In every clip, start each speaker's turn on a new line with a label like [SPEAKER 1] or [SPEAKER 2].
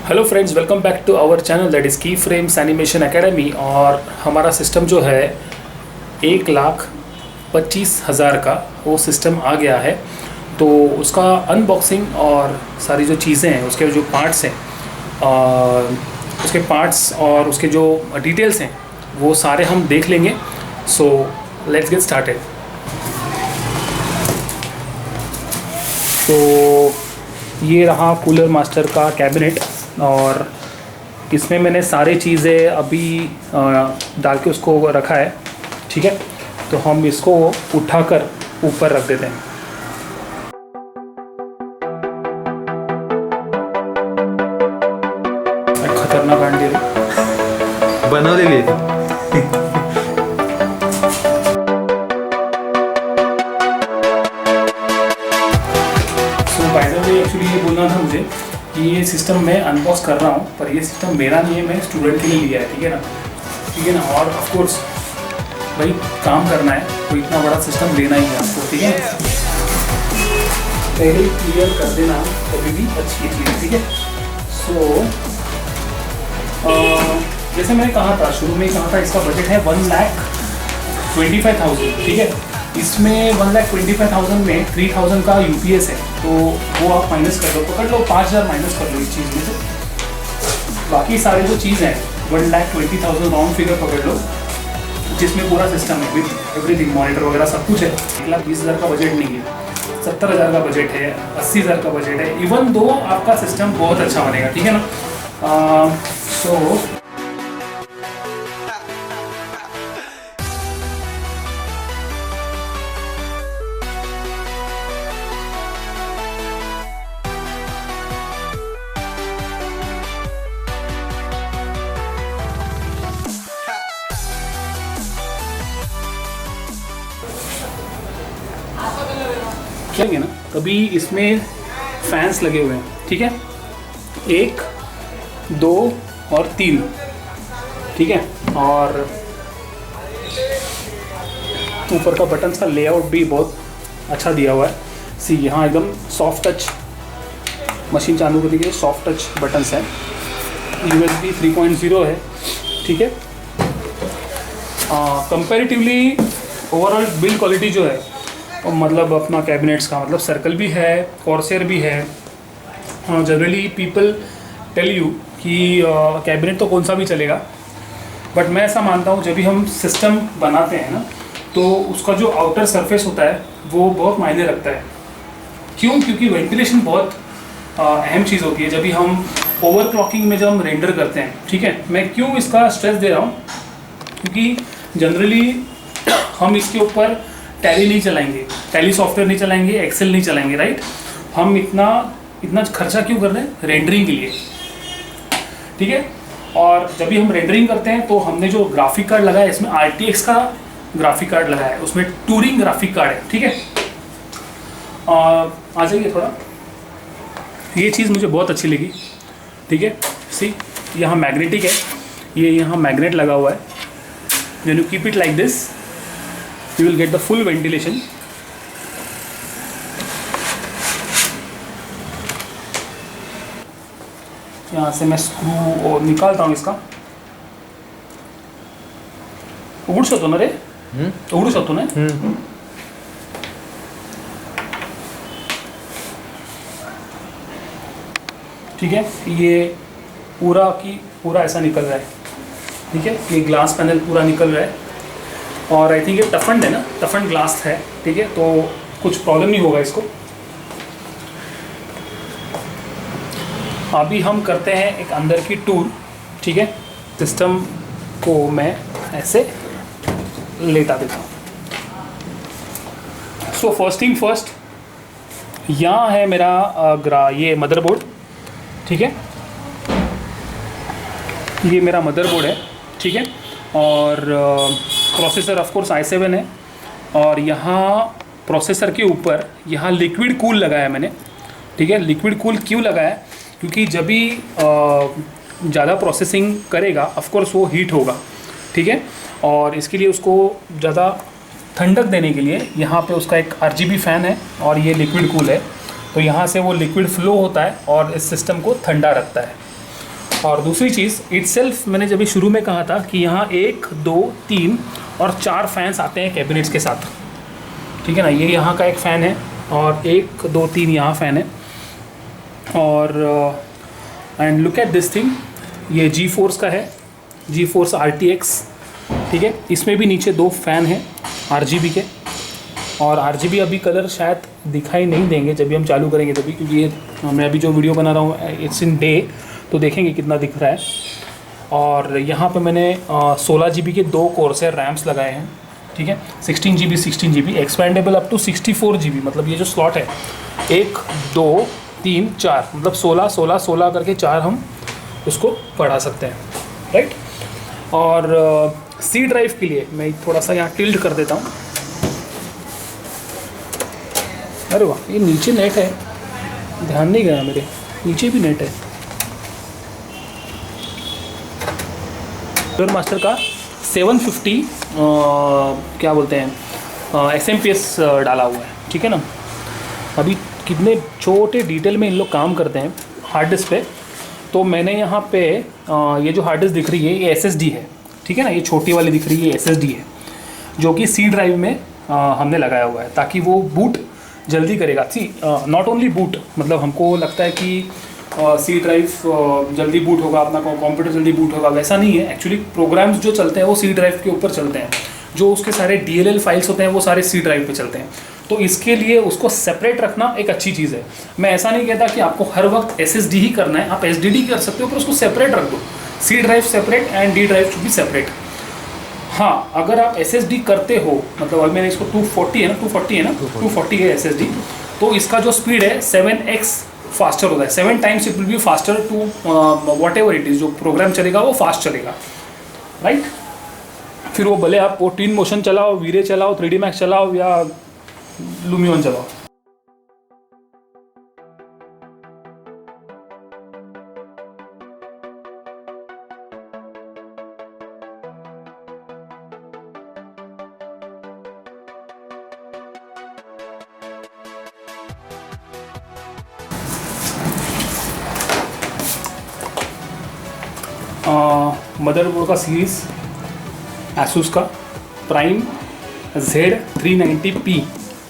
[SPEAKER 1] Hello friends, welcome back to our channel that is key frames animation academy. और हमारा system जो है 1,25,000 का वो सिस्टम आ गया है। तो उसका अनबॉक्सिंग और सारी जो चीज़ें हैं, उसके जो पार्ट्स हैं, उसके पार्ट्स और उसके जो डिटेल्स हैं वो सारे हम देख लेंगे। So let's get started. तो ये रहा कूलर मास्टर का कैबिनेट और इसमें मैंने सारी चीज़ें अभी डाल के उसको रखा है। ठीक है, तो हम इसको उठाकर ऊपर रख देते हैं। खतरनाक आंटी
[SPEAKER 2] बनवलेली आहे
[SPEAKER 1] एक्चुअली ये बोलना था मुझे कि ये सिस्टम मैं अनबॉक्स कर रहा हूँ, पर ये सिस्टम मेरा नहीं है, मैं स्टूडेंट के लिए लिया है। ठीक है ना, ठीक है ना। और ऑफ कोर्स भाई काम करना है तो इतना बड़ा सिस्टम लेना ही है आपको। ठीक है, पहले ही क्लियर कर देना कभी भी अच्छी चीज़। ठीक है, सो जैसे मैंने कहा था, शुरू में ही कहा था, इसका बजट है 1,25,000। ठीक है, इसमें 1,25,000 में 3,000 का यूपीएस है, तो वो आप माइनस कर लो, पकड़ लो 5,000 माइनस कर लो इस चीज़ में से। बाकी सारे जो चीज़ हैं 1,20,000 राउंड फिगर पकड़ लो, जिसमें पूरा सिस्टम है विद एवरीथिंग, मॉनिटर वगैरह सब कुछ है। 1,20,000 का बजट नहीं है, 70,000 का बजट है, 80,000 का बजट है। इवन दो आपका सिस्टम बहुत अच्छा बनेगा। ठीक है ना। सो देखेंगे ना, अभी इसमें फैंस लगे हुए हैं। ठीक है, 1, 2 और 3। ठीक है, और ऊपर का बटन का लेआउट भी बहुत अच्छा दिया हुआ है। सी यहाँ एकदम सॉफ्ट टच, मशीन चालू करने के लिए सॉफ्ट टच बटन्स हैं। USB 3.0 है। ठीक है, कंपैरेटिवली ओवरऑल बिल्ड क्वालिटी जो है, मतलब अपना कैबिनेट्स का मतलब सर्कल भी है, कॉर्सेयर भी है। जनरली पीपल टेल यू कि कैबिनेट तो कौन सा भी चलेगा, बट मैं ऐसा मानता हूँ जब भी हम सिस्टम बनाते हैं ना, तो उसका जो आउटर सरफेस होता है वो बहुत मायने रखता है। क्यों? क्योंकि वेंटिलेशन बहुत अहम चीज़ होती है जब भी हम ओवरक्लॉकिंग में जब हम रेंडर करते हैं। ठीक है, मैं क्यों इसका स्ट्रेस दे रहा हूँ, क्योंकि जनरली हम इसके ऊपर टैली नहीं चलाएंगे, टैली सॉफ्टवेयर नहीं चलाएंगे, एक्सेल नहीं चलाएंगे, राइट। हम इतना खर्चा क्यों कर रहे हैं? रेंडरिंग के लिए। ठीक है, और जब भी हम रेंडरिंग करते हैं तो हमने जो ग्राफिक कार्ड लगाया है, इसमें RTX का ग्राफिक कार्ड लगाया है, उसमें टूरिंग ग्राफिक कार्ड है। ठीक है, आ जाइए थोड़ा, ये चीज़ मुझे बहुत अच्छी लगी। ठीक है, सी यहाँ मैग्नेटिक है, ये यहाँ मैग्नेट लगा हुआ है। When you keep it like this, you will get the full ventilation। यहाँ से मैं स्क्रू और निकालता हूँ इसका। उड़ सकते ना रे, उड़ सकते ना। ठीक है, ये पूरा की पूरा ऐसा निकल रहा है। ठीक है, ये ग्लास पैनल पूरा निकल रहा है, और आई थिंक ये टफन्ड है ना, टफन्ड ग्लास है। ठीक है, तो कुछ प्रॉब्लम नहीं होगा इसको। अभी हम करते हैं एक अंदर की टूर। ठीक है, सिस्टम को मैं ऐसे लेटा देता हूँ। सो फर्स्ट थिंग फर्स्ट, यहाँ है मेरा ये मदरबोर्ड। ठीक है, ये मेरा मदरबोर्ड है। ठीक है, और प्रोसेसर ऑफ कोर्स i7 है, और यहाँ प्रोसेसर के ऊपर यहाँ लिक्विड कूल लगाया मैंने। ठीक है, लिक्विड कूल क्यों लगाया? क्योंकि जब भी ज़्यादा प्रोसेसिंग करेगा ऑफ कोर्स वो हीट होगा। ठीक है, और इसके लिए उसको ज़्यादा ठंडक देने के लिए यहाँ पे उसका एक RGB फ़ैन है और ये लिक्विड कूल है, तो यहाँ से वो लिक्विड फ्लो होता है और इस सिस्टम को ठंडा रखता है। और दूसरी चीज़ इटसेल्फ, मैंने जब शुरू में कहा था कि यहाँ 1 2 3 और 4 फैंस आते हैं कैबिनेट्स के साथ, ठीक है ना। ये यहाँ का एक फ़ैन है और 1 2 3 यहाँ फ़ैन है। और and look at this thing, ये जी फोर्स का है, जी फोर्स RTX, ठीक है। इसमें भी नीचे 2 फ़ैन हैं RGB के, और RGB अभी कलर शायद दिखाई नहीं देंगे जब भी हम चालू करेंगे तभी, क्योंकि ये मैं अभी जो वीडियो बना रहा हूँ इट्स इन डे, तो देखेंगे कितना दिख रहा है। और यहाँ पे मैंने 16 GB के 2 कोर्सेर रैम्स लगाए हैं, ठीक है। 16 GB expandable up to 64 GB, मतलब ये जो स्लॉट है 1 2 3 4, मतलब 16 16 16 करके 4 हम उसको बढ़ा सकते हैं, राइट। और C ड्राइव के लिए मैं थोड़ा सा यहाँ टिल्ट कर देता हूँ। अरे वाह, ये नीचे नेट है, ध्यान नहीं गया मेरे, नीचे भी नेट है। कूलर मास्टर का 750 क्या बोलते हैं SMPS डाला हुआ है, ठीक है ना। अभी कितने छोटे डिटेल में इन लोग काम करते हैं हार्ड डिस्क पे। तो मैंने यहाँ पे ये जो हार्ड डिस्क दिख रही है ये SSD है, ठीक है ना। ये छोटी वाली दिख रही है SSD है, जो कि C ड्राइव में हमने लगाया हुआ है ताकि वो बूट जल्दी करेगा। सी नॉट ओनली बूट, मतलब हमको लगता है कि C ड्राइव जल्दी बूट होगा, अपना कंप्यूटर जल्दी बूट होगा, वैसा नहीं है। एक्चुअली प्रोग्राम्स जो चलते हैं वो C ड्राइव के ऊपर चलते हैं, जो उसके सारे DLL फाइल्स होते हैं वो सारे C ड्राइव पे चलते हैं। तो इसके लिए उसको सेपरेट रखना एक अच्छी चीज़ है। मैं ऐसा नहीं कहता कि आपको हर वक्त SSD ही करना है, आप SSD कर सकते हो, पर उसको सेपरेट रख दो। C drive separate and D drive should be separate. हाँ, अगर आप SSD करते हो, मतलब अभी मैंने इसको 240 है ना 240 है SSD, तो इसका जो स्पीड है 7x फास्टर होता है, 7 times it will be faster to whatever it is. जो प्रोग्राम चलेगा वो फास्ट चलेगा, राइट। फिर वो भले आप वो टीन मोशन चलाओ, वीरे चलाओ, 3D Max चलाओ या लुमियन चलाओ। मदरबोर्ड का सीरीज़ Asus का प्राइम Z390P,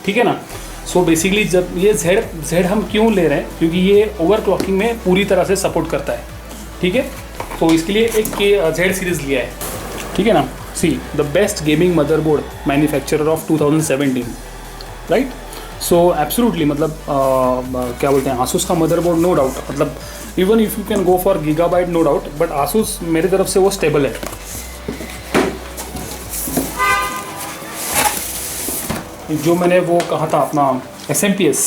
[SPEAKER 1] ठीक है ना। सो बेसिकली जब ये Z हम क्यों ले रहे हैं, क्योंकि ये ओवरक्लॉकिंग में पूरी तरह से सपोर्ट करता है, ठीक है। तो इसके लिए एक Z सीरीज़ लिया है, ठीक है ना। See the best gaming motherboard manufacturer of 2017, right. So absolutely, मतलब क्या बोलते हैं, Asus का मदरबोर्ड नो डाउट, मतलब even if you can go for Gigabyte no doubt, but Asus मेरी तरफ से वो स्टेबल है। जो मैंने वो कहा था अपना SMPS,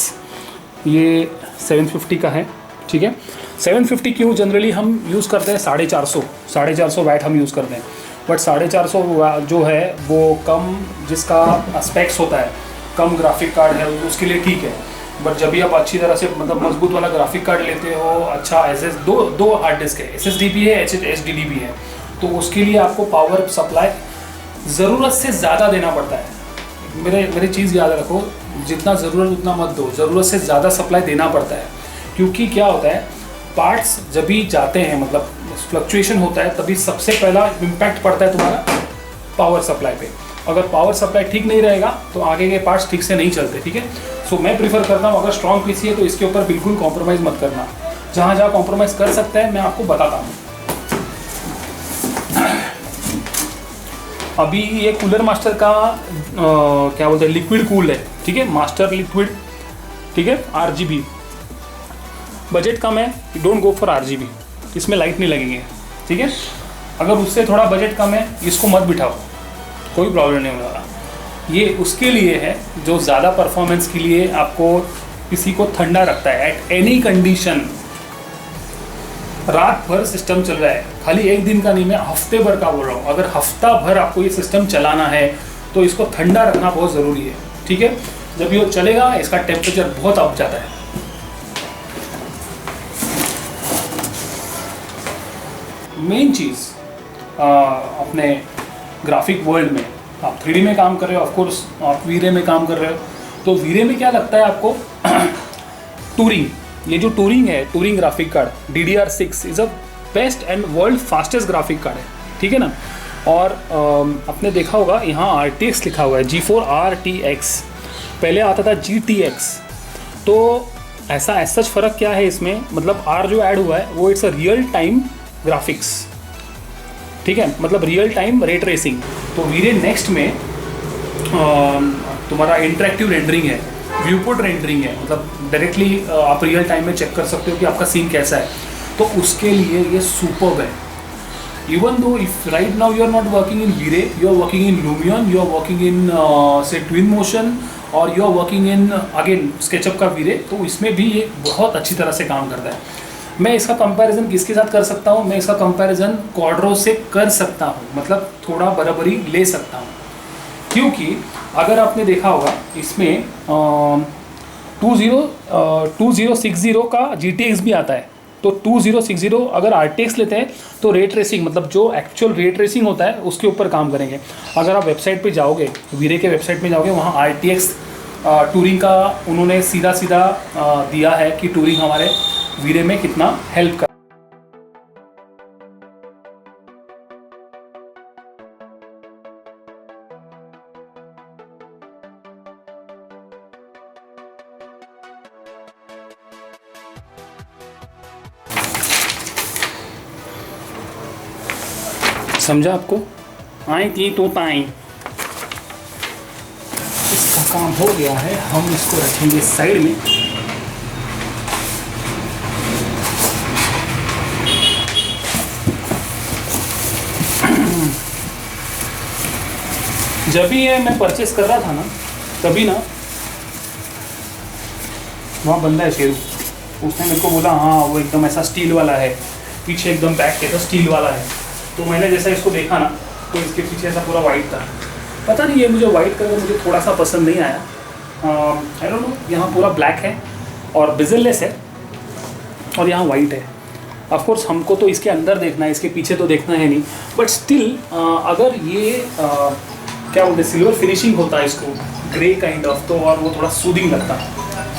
[SPEAKER 1] ये 750 का है, ठीक है। 750 क्यों जनरली हम यूज़ करते हैं, 450 वाट हम यूज़ करते हैं, बट 450 जो है वो कम, जिसका स्पेक्स होता है, कम ग्राफिक कार्ड है, उसके लिए ठीक है। बट जब भी आप अच्छी तरह से, मतलब मजबूत वाला ग्राफिक कार्ड लेते हो, अच्छा दो हार्ड डिस्क है, SSD भी है, HDD भी है, तो उसके लिए आपको पावर सप्लाई ज़रूरत से ज़्यादा देना पड़ता है। मेरी चीज़ याद रखो, जितना ज़रूरत उतना मत दो, ज़रूरत से ज़्यादा सप्लाई देना पड़ता है। क्योंकि क्या होता है, पार्ट्स जब भी जाते हैं, मतलब फ्लक्चुएशन होता है, तभी सबसे पहला इम्पैक्ट पड़ता है तुम्हारा पावर सप्लाई पे। अगर पावर सप्लाई ठीक नहीं रहेगा तो आगे के पार्ट्स ठीक से नहीं चलते, ठीक है। सो मैं प्रीफर करता हूँ, अगर स्ट्रॉन्ग पीसी है तो इसके ऊपर बिल्कुल कॉम्प्रोमाइज़ मत करना। जहाँ जहाँ कॉम्प्रोमाइज़ कर सकते हैं मैं आपको बताता हूँ। अभी ये कूलर मास्टर का क्या बोलते हैं, लिक्विड कूल है, ठीक है, मास्टर लिक्विड, ठीक है, RGB। बजट कम है, डोंट गो फॉर RGB, इसमें लाइट नहीं लगेंगे, ठीक है। अगर उससे थोड़ा बजट कम है, इसको मत बिठाओ, कोई प्रॉब्लम नहीं होगा। ये उसके लिए है जो ज़्यादा परफॉर्मेंस के लिए आपको किसी को ठंडा रखता है एट एनी कंडीशन। रात भर सिस्टम चल रहा है, खाली एक दिन का नहीं, मैं हफ्ते भर का बोल रहा हूँ। अगर हफ्ता भर आपको ये सिस्टम चलाना है तो इसको ठंडा रखना बहुत ज़रूरी है, ठीक है। जब ये चलेगा इसका टेम्परेचर बहुत अप जाता है। मेन चीज़ अपने ग्राफिक वर्ल्ड में, आप 3D में काम कर रहे हो, ऑफकोर्स आप वीरे में काम कर रहे हो, तो वीरे में क्या लगता है आपको टूरिंग, ये जो टूरिंग है, touring graphic card DDR6 is a best and world fastest graphic card है, ठीक है ना। और आपने देखा होगा यहाँ RTX लिखा हुआ है, G4 RTX, पहले आता था GTX। तो ऐसा सच फ़र्क क्या है इसमें, मतलब R जो ऐड हुआ है वो it's a real time graphics, ठीक है, मतलब रियल टाइम रे ट्रेसिंग। तो वीरे नेक्स्ट में तुम्हारा इंटरेक्टिव रेंडरिंग है, व्यूपोर्ट रेंडरिंग है, मतलब डायरेक्टली आप रियल टाइम में चेक कर सकते हो कि आपका सीन कैसा है। तो उसके लिए ये सुपर्ब है। Even though if right now you are not working in VRay, you are working in Lumion, you are working in say Twinmotion, और you are working in again SketchUp का VRay, तो इसमें भी ये बहुत अच्छी तरह से काम करता है। मैं इसका कंपैरिजन किसके साथ कर सकता हूँ, मैं इसका कंपैरिजन क्वाड्रो से कर सकता हूँ, मतलब थोड़ा बराबरी ले सकता हूँ। क्योंकि अगर आपने देखा होगा इसमें 2060 का GTX भी आता है। तो 2060 अगर RTX लेते हैं तो रे ट्रेसिंग, मतलब जो एक्चुअल रे ट्रेसिंग होता है उसके ऊपर काम करेंगे। अगर आप वेबसाइट पे जाओगे, वीरे के वेबसाइट में जाओगे, वहाँ RTX टूरिंग का उन्होंने सीधा दिया है कि टूरिंग हमारे वीरे में कितना हेल्प कर। समझा आपको? आई थी तो ताई। इसका काम हो गया है, हम इसको रखेंगे साइड में। जब भी ये मैं परचेस कर रहा था ना, तभी ना वहाँ बंदा है शेरू, उसने मेरे को बोला हाँ वो एकदम ऐसा स्टील वाला है, पीछे एकदम बैक के तो स्टील वाला है। तो मैंने जैसा इसको देखा ना, तो इसके पीछे ऐसा पूरा वाइट था। पता नहीं, ये मुझे वाइट कलर मुझे थोड़ा सा पसंद नहीं आया। आई डोंट नो, यहाँ पूरा ब्लैक है और बिजललेस है और यहाँ वाइट है। ऑफ कोर्स हमको तो इसके अंदर देखना है, इसके पीछे तो देखना है नहीं, बट स्टिल अगर ये क्या बोलते हैं सिल्वर फिनिशिंग होता है इसको, ग्रे काइंड ऑफ, तो और वो थोड़ा सूदिंग लगता है,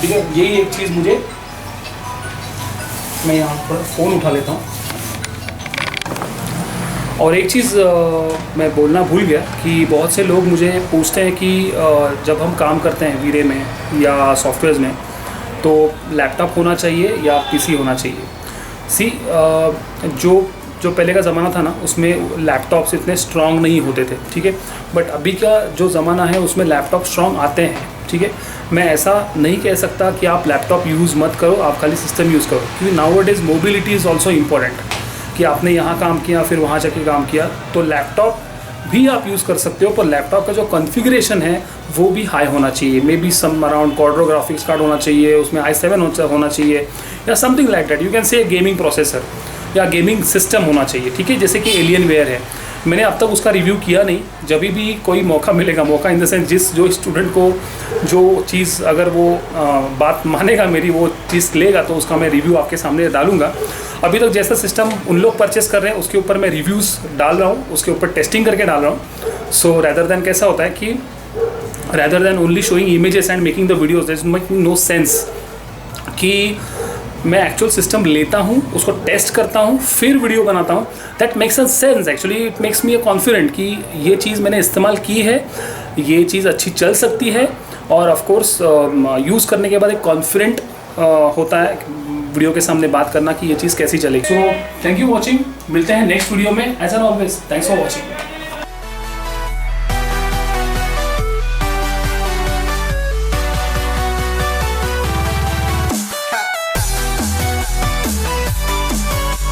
[SPEAKER 1] ठीक है। यही एक चीज़ मुझे, मैं यहाँ पर फ़ोन उठा लेता हूँ। और एक चीज़ मैं बोलना भूल गया कि बहुत से लोग मुझे पूछते हैं कि जब हम काम करते हैं वीरे में या सॉफ्टवेयर्स में, तो लैपटॉप होना चाहिए या PC होना चाहिए। जो पहले का ज़माना था ना, उसमें लैपटॉप्स इतने स्ट्रॉन्ग नहीं होते थे, ठीक है। बट अभी का जो ज़माना है उसमें लैपटॉप स्ट्रॉन्ग आते हैं, ठीक है। मैं ऐसा नहीं कह सकता कि आप लैपटॉप यूज़ मत करो, आप खाली सिस्टम यूज़ करो, क्योंकि nowadays mobility is also important. कि आपने यहाँ काम किया फिर वहाँ जाके काम किया, तो लैपटॉप भी आप यूज़ कर सकते हो, पर लैपटॉप का जो कॉन्फ़िगरेशन है वो भी हाई होना चाहिए। Maybe some around Quadro graphics card होना चाहिए, उसमें i7 होना चाहिए, या something like that. You can say gaming processor या गेमिंग सिस्टम होना चाहिए, ठीक है। जैसे कि एलियनवेयर है, मैंने अब तक उसका रिव्यू किया नहीं। जब भी कोई मौका मिलेगा, मौका इन द सेंस जो स्टूडेंट को जो चीज़ अगर वो बात मानेगा मेरी, वो चीज़ लेगा, तो उसका मैं रिव्यू आपके सामने डालूंगा। अभी तक जैसा सिस्टम उन लोग परचेस कर रहे हैं उसके ऊपर मैं रिव्यूज़ डाल रहा हूँ, उसके ऊपर टेस्टिंग करके डाल रहा हूँ। सो रैदर दैन कैसा होता है कि rather than only showing images and making the videos, that is making no sense कि मैं एक्चुअल सिस्टम लेता हूँ, उसको टेस्ट करता हूँ, फिर वीडियो बनाता हूँ। That makes a sense actually, it makes me a confident कि ये चीज़ मैंने इस्तेमाल की है, ये चीज़ अच्छी चल सकती है, और ऑफ कोर्स यूज़ करने के बाद एक कॉन्फिडेंट होता है वीडियो के सामने बात करना कि ये चीज़ कैसी चलेगी। सो थैंक यू वॉचिंग, मिलते हैं नेक्स्ट वीडियो में। As an always, thanks for watching.